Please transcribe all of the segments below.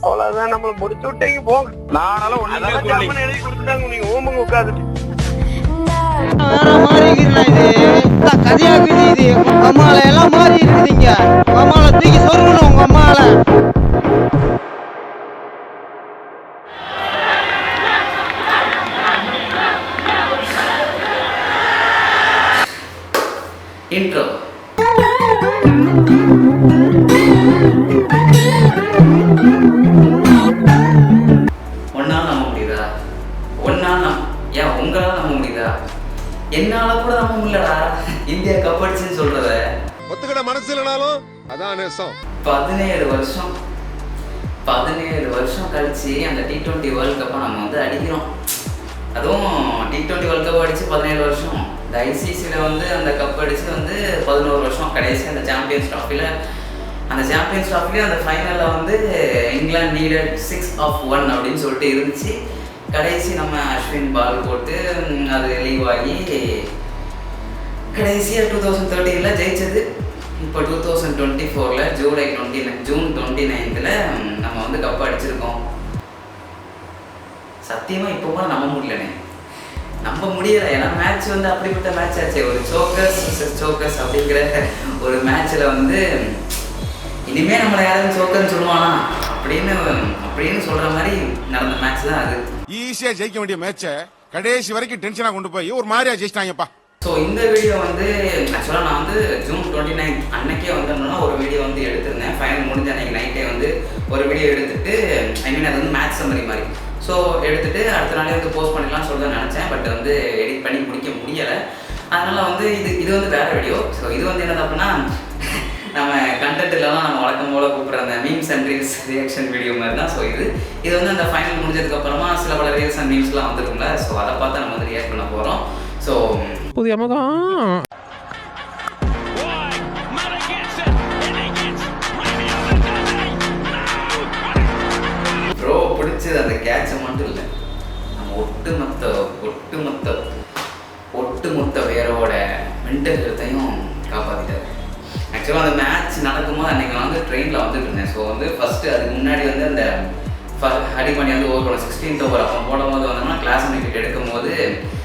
அவ்வளவுதான், நம்மள முடிச்சு விட்டீங்க போங்க. நானால ஒண்ணு எழுதி கொடுத்துட்டாங்க, நீங்க ஓம்புங்க உட்காந்துட்டு. வேற மாதிரி இருக்குதுண்ணா, இது கதையாக்குது. இது உங்க அம்மால எல்லாம் மாறி இருக்குதுங்க. உங்க அம்மால தூக்கி சொருகணும் உங்க அம்மால. இன்ட்ரோ. ஒன்னால நம்ப முடியுதா? ஏன் உங்களால நம்ப முடியுதா? என்னால கூட நம்ப முடியலடா இந்தியா கப் அடிச்சுன்னு சொல்றத. ஒத்துக்கிட மனசு இல்லைனாலும் அதான் நேசம். 17 வருஷம் கழிச்சு அந்த T20 வேர்ல்ட் கப்பை நம்ம வந்து அடிக்கிறோம். அதுவும் T20 வேர்ல்ட் கப் அடிச்சு 17 வருஷம். இந்த ஐசிசியில் வந்து அந்த கப் அடிச்சு வந்து 11 வருஷம். கடைசி அந்த சாம்பியன்ஸ் ட்ராஃபியில் அந்த ஃபைனலில் வந்து இங்கிலாந்து நீடட் 6-1 அப்படின்னு சொல்லிட்டு இருந்துச்சு. கடைசி நம்ம அஸ்வின் பால் போட்டு அது லீவ் ஆகி கடைசியாக 2013 ஜெயிச்சது. இப்போ 2024 ஜூன் 29 நம்ம வந்து கப் அடிச்சிருக்கோம். சத்தியமாக இப்போ கூட நம்ப முடியலண்ணே, நம்ப முடியலை. ஏன்னா மேட்ச் வந்து அப்படிப்பட்ட மேட்ச் ஆச்சு. ஒரு சோக்கர்ஸ் அப்படிங்கிற ஒரு மேட்ச்சில் வந்து இனிமேல் நம்மளை யாராவது சோக்கர்னு சொல்லுவானா அப்படின்னு சொல்கிற மாதிரி நடந்த மேட்ச் தான் அது. ஈஸியாக ஜெயிக்க வேண்டிய மேட்சை கடைசி வரைக்கும் டென்ஷனாக கொண்டு போய் ஒரு மாதிரியா ஜெயிச்சிட்டாங்கப்பா. ஸோ இந்த வீடியோ வந்து ஆக்சுவலாக நான் வந்து ஜூன் 29 அன்னைக்கே வந்தோம்னா ஒரு வீடியோ வந்து எடுத்திருந்தேன். ஃபைனல் முடிஞ்ச அன்னைக்கு நைட்டே வந்து ஒரு வீடியோ எடுத்துட்டு அது வந்து மேட்ச் சம்மரி மாதிரி ஸோ எடுத்துகிட்டு அடுத்த நாளே வந்து போஸ்ட் பண்ணிடலாம்னு சொல்லி தான் நினச்சேன். பட் வந்து எடிட் பண்ணி முடிக்க முடியலை. அதனால் வந்து இது வந்து வேறு வீடியோ. ஸோ இது வந்து என்னது அப்படின்னா நம்ம கண்டென்ட் இல்லாமல் நம்ம வழக்கம் போல் கூப்பிட்ற அந்த memes and reels reaction video மாதிரி தான். ஸோ இது வந்து அந்த ஃபைனல் முடிஞ்சதுக்கப்புறமா சில பல ரீல்ஸ் அண்ட் மீம்ஸ்லாம் வந்துருக்கும்ல. ஸோ அதை பார்த்து நம்ம வந்து ரியாக்ட் பண்ண போகிறோம். ஸோ புதிய ப்ரோ பிடிச்சது அந்த கேட்சை மட்டும் இல்லை, நம்ம ஒட்டுமொத்த பேரோட மென்டல் ஹெல்த்தையும் காப்பாற்றிட்டாரு. ஆக்சுவலாக அந்த மேட்ச் நடக்கும்போது அன்றைக்கி நான் வந்து ட்ரெயினில் வந்துட்டு இருந்தேன். ஸோ வந்து ஃபஸ்ட்டு அதுக்கு முன்னாடி வந்து அந்த அடி பண்ணி வந்து ஓவர் பண்ண 16th ஓவர் அப்போ போடும்போது வந்தோம்னா கிளாஸ் விக்கெட் எடுக்கும்போது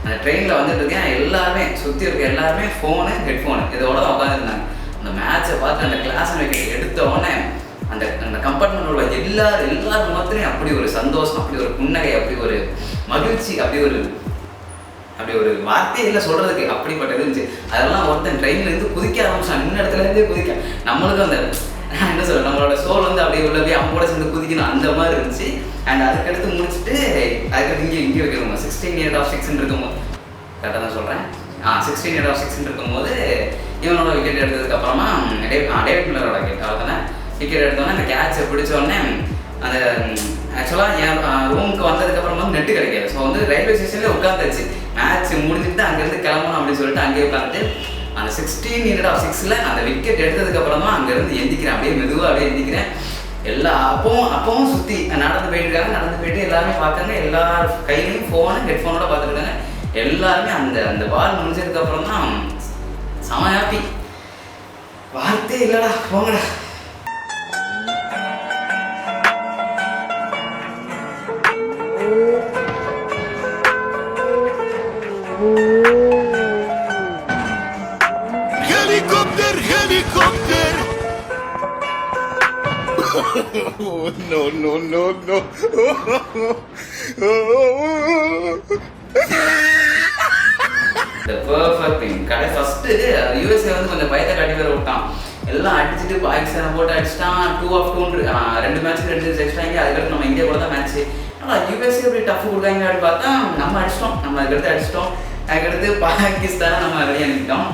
அந்த ட்ரெயினில் வந்துட்டு இருக்கேன். எல்லாருமே சுற்றி இருக்க எல்லாருமே ஃபோனு ஹெட்ஃபோனு இதோட தான் உட்காந்துருந்தாங்க. அந்த மேட்சை பார்த்து அந்த கிளாஸ் விக்கெட் எடுத்த உடனே அந்த கம்பார்ட்மெண்ட்டோட எல்லாரும் முகத்துலையும் அப்படி ஒரு சந்தோஷம், அப்படி ஒரு புன்னகை, அப்படி ஒரு மகிழ்ச்சி, அப்படி ஒரு வார்த்தையில் சொல்கிறதுக்கு அப்படிப்பட்ட இருந்துச்சு. அதெல்லாம் ஒருத்தன் ட்ரெயின்லேருந்து குதிக்க ஆரம்பிச்சான். நின்ன இடத்துலேருந்தே குதிக்க. நம்மளுக்கும் அந்த என்ன சொல்கிறேன், நம்மளோட சோல் வந்து அப்படியே உள்ள போய் அவங்க கூட சேர்ந்து குதிக்கணும் அந்த மாதிரி இருந்துச்சு. அண்ட் அதுக்கடுத்து முடிச்சுட்டு அதுக்கடுத்து இங்கே வைக்கணும் 16 8 of 6 இருக்கும்போது கரெக்டாக தான் சொல்கிறேன். 16 8 of 6 இருக்கும்போது இவனோட விக்கெட் எடுத்ததுக்கப்புறமா டேவிட் மில்லரோட விக்கெட் அவ்வளோதானே விக்கெட் எடுத்தோன்னே அந்த கேட்சை பிடிச்சோடனே அந்த ஆக்சுவலாக என் ரூமுக்கு வந்ததுக்கப்புறம் வந்து நெட்டு கிடைக்காது. ஸோ வந்து ரயில்வே ஸ்டேஷன்லேயே உட்காந்துருச்சு. மேட்ச் முடிஞ்சுட்டு அங்கேருந்து கிளம்பணும் அப்படின்னு சொல்லிட்டு அங்கேயே உட்காந்துட்டு அந்த 16 8 of 6 அந்த விக்கெட் எடுத்ததுக்கப்புறம் தான் அங்கேருந்து எந்திக்கிறேன். அப்படியே மெதுவாக எந்திக்கிறேன். அப்பவும் சுற்றி நடந்து போயிட்டு எல்லாருமே பார்த்தாங்க. எல்லார் கையிலையும் ஃபோனு ஹெட்ஃபோனோட பார்த்துருக்காங்க. எல்லாருமே அந்த பால் முடிஞ்சதுக்கப்புறம் தான் செம ஹாப்பி. வார்த்தையே இல்லைடா, போங்கடா. Helicopter. No. The perfect thing. கடை ஃபஸ்ட்டு யூஎஸ்ஏ வந்து கொஞ்சம் பயத்தை காட்டி வேறு விட்டான். எல்லாம் அடிச்சுட்டு பாகிஸ்தானை போட்டு அடிச்சிட்டான். 2 of 2 2 மேட்ச்சுக்கு 2 ஜெயிச்சிட்டாங்க. அதுக்கடுத்து நம்ம இந்தியா கூட தான் மேட்ச்சு. ஆனால் யூஎஸ்ஏ அப்படி டஃப் கொடுக்காங்க அப்படி பார்த்தா நம்ம அதுக்கடுத்து அடிச்சிட்டோம். அதுக்கடுத்து பாகிஸ்தானை நம்ம வெளியே அனுப்பிட்டோம்.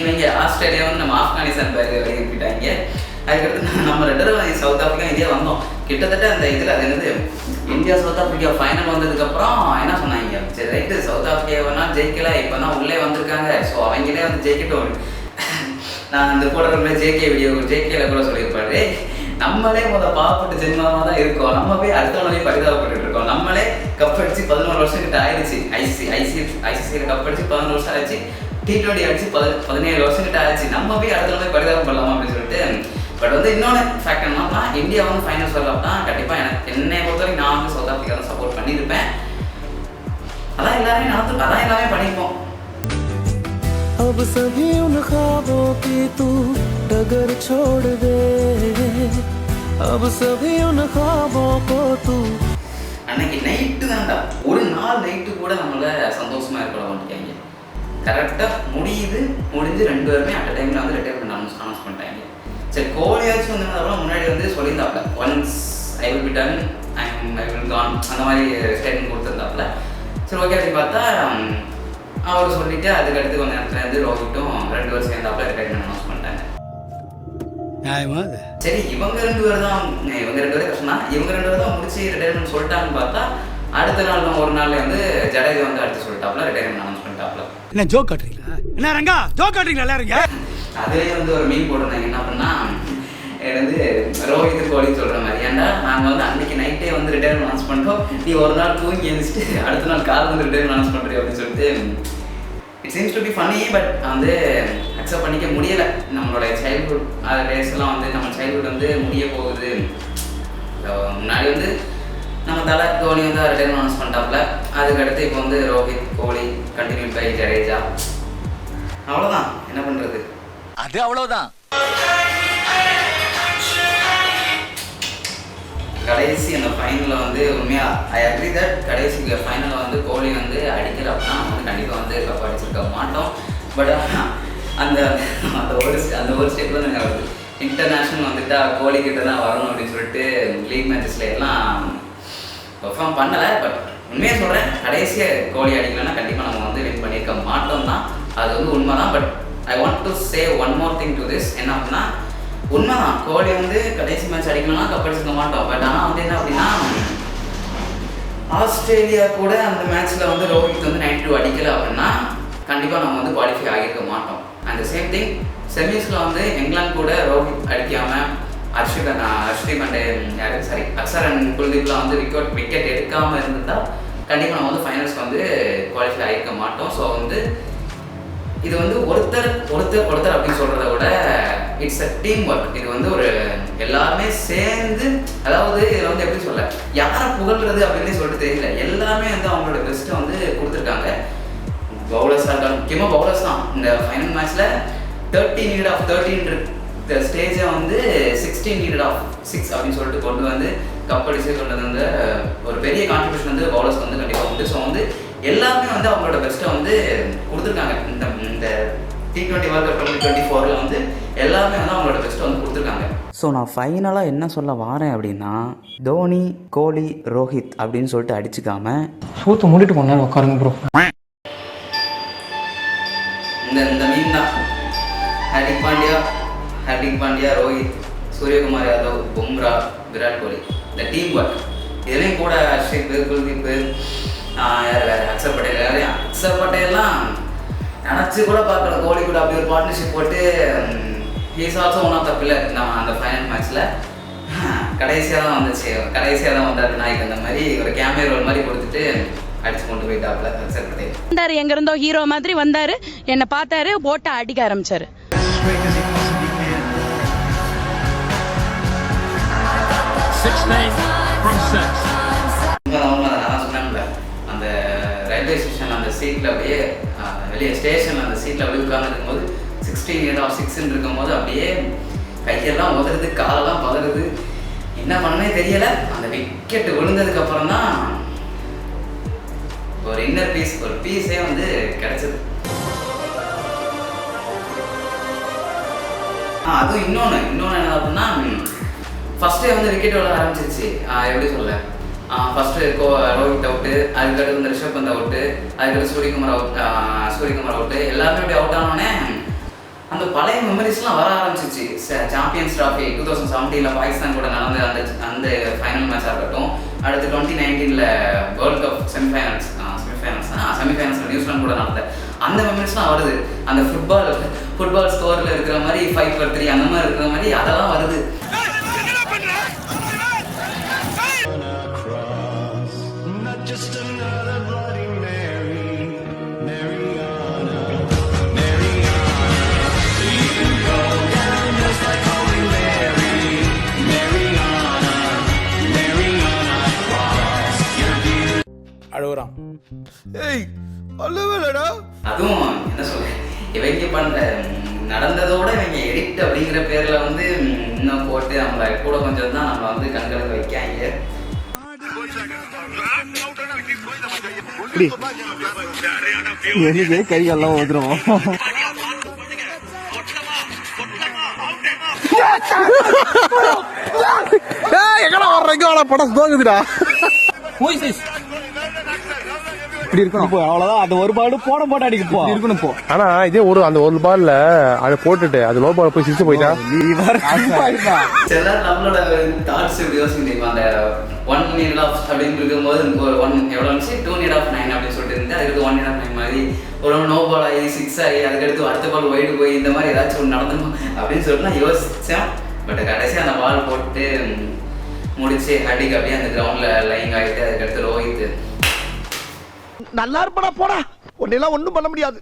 இவங்க ஆஸ்திரேலியா வந்து நம்ம ஆப்கானிஸ்தான் வெளியே அனுப்பிட்டாங்க. அதுக்கடுத்து நம்ம 2 தடவை சவுத் ஆஃப்ரிக்கா இந்தியா வந்தோம். கிட்டத்தட்ட அந்த இதில் அது என்னது இந்தியா சவுத் ஆஃப்ரிக்கா ஃபைனல் வந்ததுக்கப்புறம் என்ன சொன்னாங்க, சரி ரைட்டு சவுத் ஆஃப்ரிக்கா வேணால் ஜெயிக்கல, இப்போ தான் உள்ளே வந்திருக்காங்க, ஸோ அவங்களே வந்து ஜெயிக்கட்டும். நான் அந்த போடுற ஜேகேல கூட சொல்லியிருப்பாரு, நம்மளே பாவப்பட்ட ஜென்மமாக தான் இருக்கோம், நம்ம போய் அடுத்தவங்களே பரிதாபப்பட்டு இருக்கோம். நம்மளே கப் அடிச்சு 11 வருஷம் கிட்ட ஆயிடுச்சு. ஐசிசியில் கப் அடிச்சு 11 வருஷம் ஆயிடுச்சு. T20 அடிச்சு 17 வருஷம் கிட்ட ஆயிடுச்சு. நம்ம போய் அடுத்தவங்களே பரிதாபம் பண்ணலாமா அப்படின்னு சொல்லிட்டு பட் வந்து இன்னொன்று ஃபேக்ட் என்னன்னா, இந்தியா வந்து ஃபைனல்ஸ் வரல அப்படின்னா கண்டிப்பாக என்னை பொறுத்த வரைக்கும் நான் வந்து சவுத் ஆஃப்ரிக்கா தான் சப்போர்ட் பண்ணியிருப்பேன். அதான் எல்லாமே பண்ணியிருப்போம். अब सभी उन ख्वाबों की तू डगर छोड़ दे, अब सभी उन ख्वाबों को तू. அன்னைக்கு நைட்டு தான்டா, ஒரு நாள் நைட்டு கூட நம்மள சந்தோஷமா இருக்க மாட்டேங்க. கரெக்டாக முடிஞ்சு 2 பேருமே அட் டைமில் வந்து ரிட்டையர்மெண்ட் அனௌன்ஸ் பண்ணிட்டாங்க. சரி, கோலியாச்சும் வந்து அப்புறம் முன்னாடி வந்து சொல்லியிருந்தாப்புல, once I will be done I will gone அந்த மாதிரி ஸ்டேட்மெண்ட் கொடுத்துருந்தாப்புல. சரி, ஓகே அப்படின்னு பார்த்தா அவர் சொல்லிட்டு அதுக்கடுத்து கொஞ்சம் நேரத்தில் வந்து ரோஹிட்டும் 2 பேரும் சேர்ந்தாப்புல ரிட்டையர்மெண்ட் அனௌன்ஸ் பண்ணிட்டாங்க. சரி, இவங்க 2 பேர் கஷ்டம்னா இவங்க 2 பேர் தான் முடிச்சு ரிட்டையர்மெண்ட் சொல்லிட்டாங்கன்னு பார்த்தா அடுத்த நாள் தான் ஒரு நாள் வந்து ஜடேஜா வந்து அடுத்து சொல்லிட்டாப்புல ரிட்டையர்மெண்ட் அனௌன்ஸ் பண்ணிட்டாப்புல. என்ன ஜோக் காட்டுறீங்களா? என்ன ரங்கா ஜோக் காட்டுறீங்களா எல்லாருங்க? அதுலேயே வந்து ஒரு மீன் போட்டிருந்தாங்க. என்ன பண்ணா வந்து ரோஹித் கோலி சொல்கிற மாதிரி, ஏன்டா நாங்கள் வந்து அன்றைக்கி நைட்டே வந்து ரிட்டையர்மெண்ட் அனௌன்ஸ் பண்ணிட்டோம், நீ ஒரு நாள் தூங்கி எழுந்திரிச்சிட்டு அடுத்த நாள் கால் வந்து ரிட்டையர்மெண்ட் அனௌன்ஸ் பண்ணுறீ அப்படின்னு சொல்லிட்டு it seems to be funny. But வந்து அக்செப்ட் பண்ணிக்க முடியலை. நம்மளோட சைல்ட்ஹுட் டேஸ்லாம் வந்து நம்ம சைல்ட்ஹுட் வந்து முடிய போகுது. முன்னாடி வந்து நம்ம தலை தோனி வந்து ரிட்டையர்மெண்ட் அனௌன்ஸ் பண்ணிட்டாப்புல. அதுக்கடுத்து இப்போ வந்து ரோஹித் கோலி கண்டினியூ பை ஜடேஜா. அவ்வளோதான், என்ன பண்ணுறது, அது அவ்வளோதான். கடைசி அந்த ஃபைனலில் வந்து உண்மையாக ஐ அக்ரி தட் கடைசி ஃபைனலில் வந்து கோலி வந்து அடிக்கல அப்படின்னா வந்து கண்டிப்பாக வந்து கப் அடிச்சிருக்க மாட்டோம். பட் அந்த ஒரு ஸ்டெப்பில் தான் வருது, இன்டர்நேஷ்னல் வந்துட்டா கோலி கிட்ட தான் வரணும் அப்படின்னு சொல்லிட்டு லீக் மேட்சஸ்ல எல்லாம் பெர்ஃபார்ம் பண்ணலை. பட் உண்மையாக சொல்கிறேன், கடைசியாக கோலி அடிக்கலைன்னா கண்டிப்பாக நம்ம வந்து வின் பண்ணியிருக்க மாட்டோம் தான், அது வந்து உண்மை தான். But I want to say one more thing to this. என்ன அப்படின்னா, உண்மைதான் கோலி வந்து கடைசி மேட்ச் அடிக்கணும்னா கப் அடிச்சிருக்க மாட்டோம். பட் ஆனால் வந்து என்ன அப்படின்னா, ஆஸ்திரேலியா கூட அந்த மேட்ச்சில் வந்து ரோஹித் வந்து 92 அடிக்கலை அப்படின்னா கண்டிப்பாக நம்ம வந்து குவாலிஃபை ஆகியிருக்க மாட்டோம். அண்ட் சேம் திங் செமிஸில் வந்து இங்கிலாந்து கூட ரோஹித் அடிக்காமல் அர்ஷதீப் பாண்டே அக்சர் அண்ட் குல்தீப்லாம் வந்து விக்கெட் எடுக்காமல் இருந்திருந்தால் கண்டிப்பாக நம்ம வந்து ஃபைனல்ஸ்க்கு வந்து குவாலிஃபை ஆகியிருக்க மாட்டோம். ஸோ வந்து இது வந்து ஒருத்தர் அப்படின்னு சொல்கிறத விட இட்ஸ் அ டீம் ஒர்க். இது வந்து ஒரு எல்லாருமே சேர்ந்து, அதாவது இதில் வந்து எப்படி சொல்ல, யாரை புகழ்றது அப்படின்னு சொல்லிட்டு தெரியல, எல்லாமே வந்து அவங்களோட பெஸ்ட்டை வந்து கொடுத்துருக்காங்க. பவுலர்ஸாக இருக்காங்க, முக்கியமாக பவுலர்ஸ் தான். இந்த ஃபைனல் மேட்ச்சில் 30 நீட் ஆஃப் 13 இந்த ஸ்டேஜை வந்து 16 நீட் ஆஃப் 6 அப்படின்னு சொல்லிட்டு கொண்டு வந்து கப் அடிச்சு கொண்டு வந்து ஒரு பெரிய கான்ட்ரிபியூஷன் வந்து பவுலர்ஸ் வந்து கண்டிப்பாக உண்டு. ஸோ வந்து எல்லாருமே வந்து அவங்களோட பெஸ்ட்டை வந்து கொடுத்துருக்காங்க. இந்த T20 World Cup 2024 வந்து எல்லாருமே வந்து அவங்களோட பெஸ்ட்டை வந்து கொடுத்துருக்காங்க. ஸோ நான் ஃபைனலாக என்ன சொல்ல வாரேன் அப்படின்னா, தோனி, கோலி, ரோஹித் அப்படின்னு சொல்லிட்டு அடிச்சுக்காம சூத்து மூடிட்டு போனா உட்காருங்க ப்ரோ. இந்த மீன் தான் ஹர்திக் பாண்டியா, ரோஹித், சூரியகுமார் யாதவ், பும்ரா, விராட் கோலி, இந்த டீம் ஒர்க். இதுலேயும் கூட அர்ஷித், குல்தீப், யார் வேறு அக்சர் பட்டேல், யாரையும் அக்சர் பட்டேல்லாம் நினச்சி கூட பார்க்கல. கோலி கூட அப்படி ஒரு பார்ட்னர்ஷிப் போட்டு he's also one of the pillar. நான் அந்த ஃபைனல் மேட்ச்சில் கடைசியாக தான் வந்தார் நாய்க்கு. அந்த மாதிரி ஒரு கேமியோ ரோல் மாதிரி கொடுத்துட்டு அடிச்சு கொண்டு போயிட்டாப்ல அக்சர் பட்டேல். வந்தாரு, எங்க இருந்தோ ஹீரோ மாதிரி வந்தாரு, என்னை பார்த்தாரு, போட்ட அடிக்க ஆரம்பிச்சாரு. நான் சொன்னேன்ல, அந்த ரயில்வே ஸ்டேஷன் அந்த சீட்டில் அப்படியே வெளியே ஸ்டேஷன் அந்த சீட்டில் அப்படியே உட்கார்ந்து இருக்கும்போது 16 நீட் ஆஃப் 6 இருக்கும்போது அப்படியே கையெல்லாம் உதறுது, காலெல்லாம் பதறுது, என்ன பண்ணனே தெரியலை. அந்த விக்கெட் விழுந்ததுக்கு அப்புறம் தான் ஒரு இன்னர் பீஸ், ஒரு பீஸே வந்து கிடைச்சது. அதுவும் இன்னொன்று என்ன அப்படின்னா, ஃபஸ்ட்டே வந்து விக்கெட் விழ ஆரம்பிச்சிருச்சு. எப்படி சொல்ல, ஃபஸ்ட்டு ரோஹித் அவுட்டு, அதுக்கடுத்து வந்து ரிஷப் பந்த் அவுட்டு, அதுக்கடுத்து சூரியகுமார் அவுட்டு, எல்லாருமே அப்படி அவுட் ஆனோடனே அந்த பழைய மெமரிஸ்லாம் வர ஆரம்பிச்சிச்சு. சாம்பியன்ஸ் ட்ராஃபி 2017 பாகிஸ்தான் கூட நடந்த அந்த ஃபைனல் மேட்சாக இருக்கட்டும், அடுத்து 2019 வேர்ல்ட் கப் செமிஃபைனல்ஸ் நியூசிலாந்து கூட நடந்த அந்த மெமரிஸ்லாம் வருது. அந்த ஃபுட்பால் ஸ்கோரில் இருக்கிற மாதிரி 5-3 அந்த மாதிரி இருக்கிற மாதிரி அதெல்லாம் வருது. Just another Bloody Mary, Mariana, Mariana. You can go down just like Holy Mary. ஏய் அல்லவேலடா. அதுவும் என்ன சொல்ல, இவங்க பண்ற நடந்ததோட இவங்க எடிட் அப்படிங்கிற பேர்ல வந்து இன்னும் போட்டு நம்மள கூட கொஞ்சம் தான் நம்ம வந்து கண்களுக்கு வைக்காங்க. எனக்கு கைகள்லாம் வந்துடும். எங்கடா வர்ற இங்க வாடா படம் தோங்குதுடா. இப்படி இருக்கணும் போ, அவ்வளவுதான். அந்த ஒரு பால் போட அடிக்க போ இருக்கணும் போ. ஆனா இதே அந்த ஒரு பால்ல அதை போட்டுட்டு அது லோ பால் போய் சிரிச்சு போயிட்டா சிலர் நம்மளோட தாட்ஸ் எப்படி யோசிக்கிறீங்க, அந்த 1 need of அப்படின்னு இருக்கும்போது ஒரு 1 எவ்வளோ இருந்துச்சு 2 need of 9 அப்படின்னு சொல்லிட்டு இருந்து அதுக்கு 1 need of 9 மாதிரி ஒரு நோ பால் ஆகி 6 ஆகி அதுக்கடுத்து அடுத்த பால் வைடு போய் இந்த மாதிரி ஏதாச்சும் ஒன்று நடந்துடும் அப்படின்னு சொல்லிட்டு நான் யோசித்தேன். பட் கடைசி அந்த பால் போட்டு முடிச்சு ஹடிக்கு அப்படியே அந்த கிரவுண்டில் லைங் ஆகிட்டு அதுக்கடுத்து ரோஹித் நல்லா இருப்படா போடா, உன்னெல்லாம் ஒண்ணும் பண்ண முடியாது.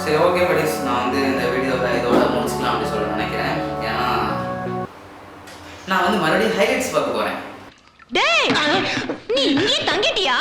சரி, ஓகே படிஸ், நான் வந்து இந்த வீடியோவை இதோட முடிச்சுக்கலாம் அப்படின்னு சொல்ல நினைக்கிறேன். ஏன்னா நான் வந்து மறுபடியும் ஹைலைட்ஸ் பார்க்க போகிறேன். டேய், நீ இங்கே தங்கிட்டியா?